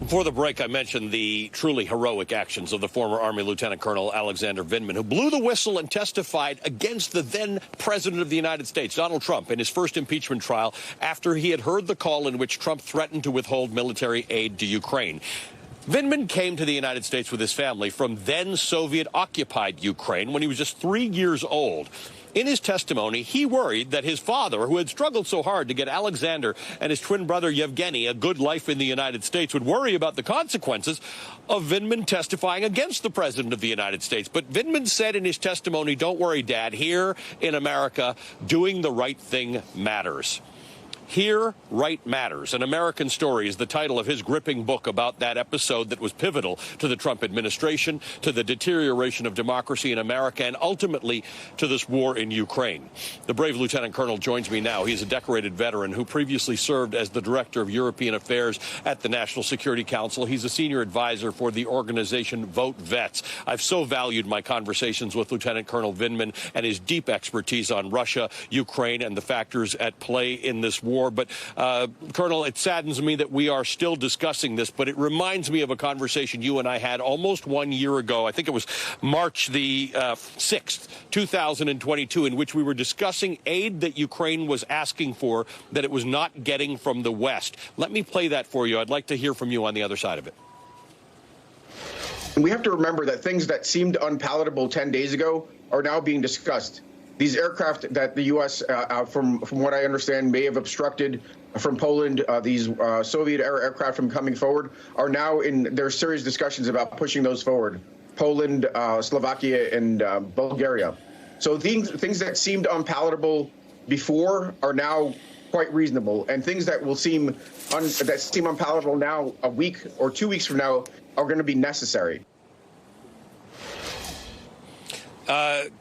Before the break, I mentioned the truly heroic actions of the former Army Lieutenant Colonel Alexander Vindman, who blew the whistle and testified against the then President of the United States, Donald Trump, in his first impeachment trial after he had heard the call in which Trump threatened to withhold military aid to Ukraine. Vindman came to the United States with his family from then Soviet-occupied Ukraine when he was just 3 years old. In his testimony, he worried that his father, who had struggled so hard to get Alexander and his twin brother Yevgeny a good life in the United States, would worry about the consequences of Vindman testifying against the President of the United States. But Vindman said in his testimony, "Don't worry, Dad, here in America, doing the right thing matters." Here, Right Matters, An American Story, is the title of his gripping book about that episode that was pivotal to the Trump administration, to the deterioration of democracy in America, and ultimately to this war in Ukraine. The brave Lieutenant Colonel joins me now. He's a decorated veteran who previously served as the Director of European Affairs at the National Security Council. He's a senior advisor for the organization Vote Vets. I've so valued my conversations with Lieutenant Colonel Vindman and his deep expertise on Russia, Ukraine, and the factors at play in this war. But, Colonel, it saddens me that we are still discussing this, but it reminds me of a conversation you and I had almost 1 year ago. I think it was March the 6th, 2022, in which we were discussing aid that Ukraine was asking for that it was not getting from the West. Let me play that for you. I'd like to hear from you on the other side of it. We have to remember that things that seemed unpalatable 10 days ago are now being discussed. These aircraft that the U.S., from what I understand, may have obstructed from Poland, these Soviet-era aircraft from coming forward, are now in their serious discussions about pushing those forward. Poland, Slovakia, and Bulgaria. So things that seemed unpalatable before are now quite reasonable, and things that will seem unpalatable now a week or 2 weeks from now are going to be necessary.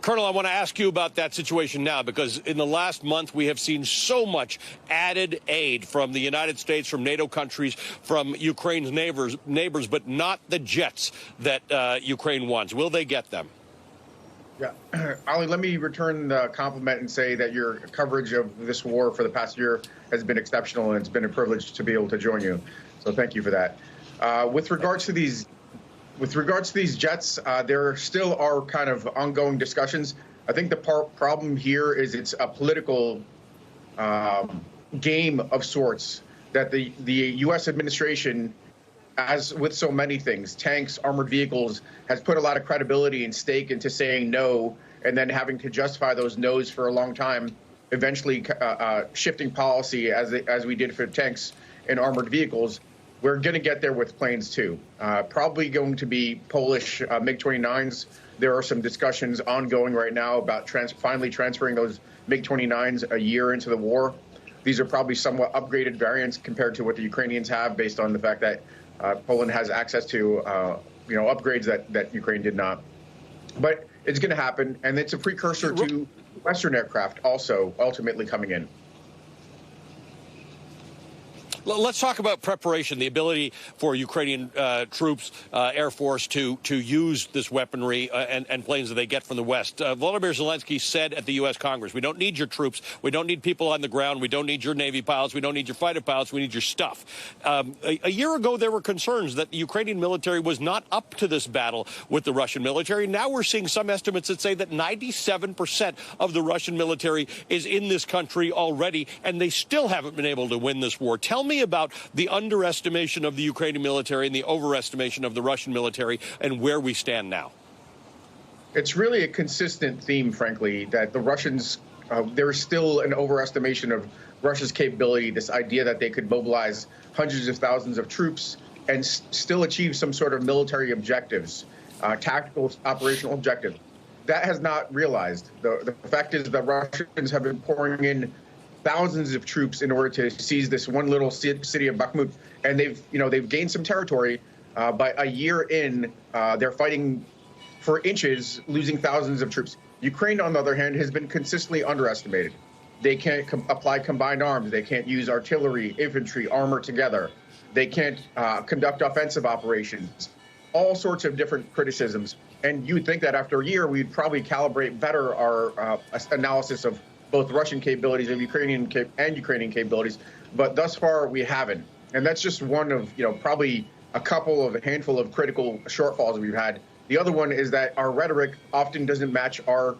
Colonel, I want to ask you about that situation now, because in the last month we have seen so much added aid from the United States, from NATO countries, from Ukraine's neighbors, but not the jets that Ukraine wants. Will they get them? Yeah, Ali, let me return the compliment and say that your coverage of this war for the past year has been exceptional, and it's been a privilege to be able to join you. So thank you for that. With regards to these jets, there still are kind of ongoing discussions. I think the problem here is it's a political game of sorts that the U.S. administration, as with so many things, tanks, armored vehicles, has put a lot of credibility and stake into saying no, and then having to justify those no's for a long time, eventually shifting policy as we did for tanks and armored vehicles. We're going to get there with planes, too. Probably going to be Polish MiG-29s. There are some discussions ongoing right now about finally transferring those MiG-29s a year into the war. These are probably somewhat upgraded variants compared to what the Ukrainians have, based on the fact that Poland has access to upgrades that Ukraine did not. But it's going to happen, and it's a precursor to Western aircraft also ultimately coming in. Let's talk about preparation, the ability for Ukrainian troops, Air Force, to use this weaponry and planes that they get from the West. Volodymyr Zelensky said at the U.S. Congress, we don't need your troops. We don't need people on the ground. We don't need your Navy pilots. We don't need your fighter pilots. We need your stuff. A year ago, there were concerns that the Ukrainian military was not up to this battle with the Russian military. Now we're seeing some estimates that say that 97% of the Russian military is in this country already, and they still haven't been able to win this war. Tell me about the underestimation of the Ukrainian military and the overestimation of the Russian military and where we stand now. It's really a consistent theme, frankly, that the Russians, there is still an overestimation of Russia's capability, this idea that they could mobilize hundreds of thousands of troops and still achieve some sort of military objectives, tactical, operational objectives. That has not realized. The fact is that Russians have been pouring in thousands of troops in order to seize this one little city of Bakhmut, and they've gained some territory, but a year in, they're fighting for inches, losing thousands of troops. Ukraine, on the other hand, has been consistently underestimated. They can't apply combined arms. They can't use artillery, infantry, armor together. They can't conduct offensive operations. All sorts of different criticisms. And you would think that after a year, we'd probably calibrate better our analysis of both Russian capabilities and Ukrainian capabilities, but thus far we haven't. And that's just one of, probably a handful of critical shortfalls we've had. The other one is that our rhetoric often doesn't match our,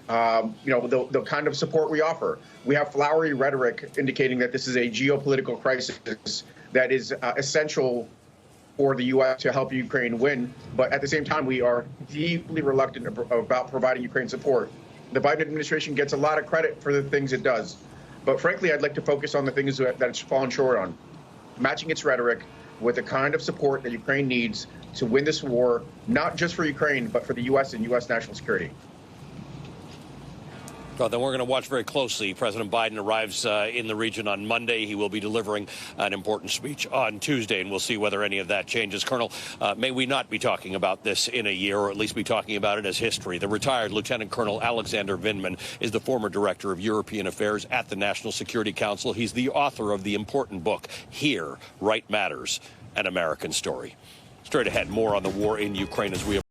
the kind of support we offer. We have flowery rhetoric indicating that this is a geopolitical crisis that is essential for the U.S. to help Ukraine win. But at the same time, we are deeply reluctant about providing Ukraine support. The Biden administration gets a lot of credit for the things it does. But frankly, I'd like to focus on the things that it's fallen short on. Matching its rhetoric with the kind of support that Ukraine needs to win this war, not just for Ukraine, but for the U.S. and U.S. national security. Well, then we're going to watch very closely. President Biden arrives in the region on Monday. He will be delivering an important speech on Tuesday, and we'll see whether any of that changes. Colonel, may we not be talking about this in a year, or at least be talking about it as history. The retired Lieutenant Colonel Alexander Vindman is the former director of European Affairs at the National Security Council. He's the author of the important book, Here, Right Matters, An American Story. Straight ahead, more on the war in Ukraine as we